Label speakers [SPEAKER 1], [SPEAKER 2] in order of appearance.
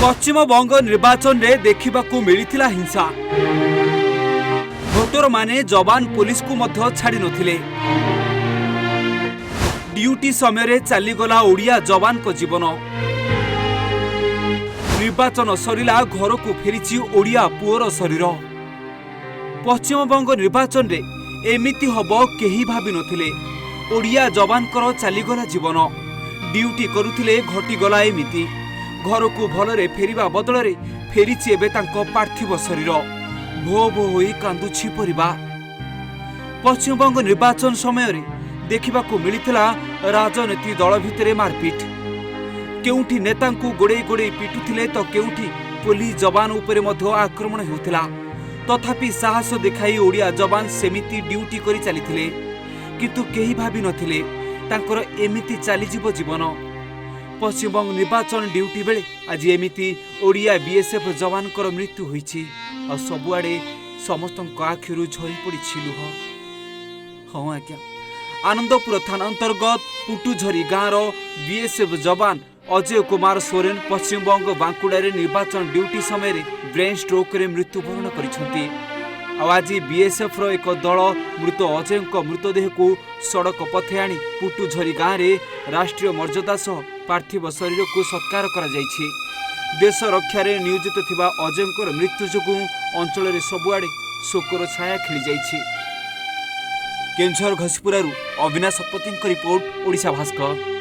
[SPEAKER 1] पश्चिमबंग निर्वाचन रे देखिबाकू मिलिथिला हिंसा। भोटर माने जवान पुलिस को मध्य छाड़ी नथिले। ड्यूटी समय रे चलीगला ओडिया जवान को जीवन। निर्वाचन सरिला घर को फेरिछि ओडिया पुअर शरीर। पश्चिमबंग निर्वाचन रे एमिति हबो केही भाबी नथिले। ओडिया जवान कर चलीगला जीवन। ड्यूटी करुथिले घटीगला एमिति। घर को भलरे फेरिबा बदलरे फेरिछि एबे तांको पार्थिव शरीर। भो भो होई कांदुछि परिवार। पश्चिमबंग निर्वाचन समय रे देखिबाकू मिलिथिला राजनीति दल भितरे मारपीट। केउठी नेतांकू गोड़े गोड़े पिटुथिले तो केउठी पुलिस जवान उपरे मध्य आक्रमण हेउथिला। तथापि साहस देखाई ओडिया जवान सेमिति ड्यूटी करी चलीथिले। किंतु केही भाबी नथिले तांकर एमिति चलीजिवो जीवन। पश्चिमबंग निर्वाचन ड्यूटी बेले आज एमिति ओडिया बीएसएफ जवान कर मृत्यु होईछि। आ सबुआडे समस्तक आखिरु झरी पड़िछि लुह। हाँ आज्ञा, आनंदपुर थाना अंतर्गत पुटुझरी गाँवर बीएसएफ जवान अजय कुमार सोरेन पश्चिमबंग बांकुड़ारे निर्वाचन ड्यूटी समय ब्रेन स्ट्रोक रे मृत्युवरण करिसेंति। आज बीएसएफ रो एक दल मृत अजय मृतदेह को सड़क पथे आनी पुटुझरी गाँव में राष्ट्रीय मर्यादा सह पार्थिव शरीर को सत्कार करा जायछि। देश रक्षा रे नियोजित थिबा अजय मृत्यु जोगु अंचल रे सबुआडे शोकर छाया खेली जायछि। केंझर घसीपुरारू अविनाश सतपथी रिपोर्ट, ओडिशा भास्कर।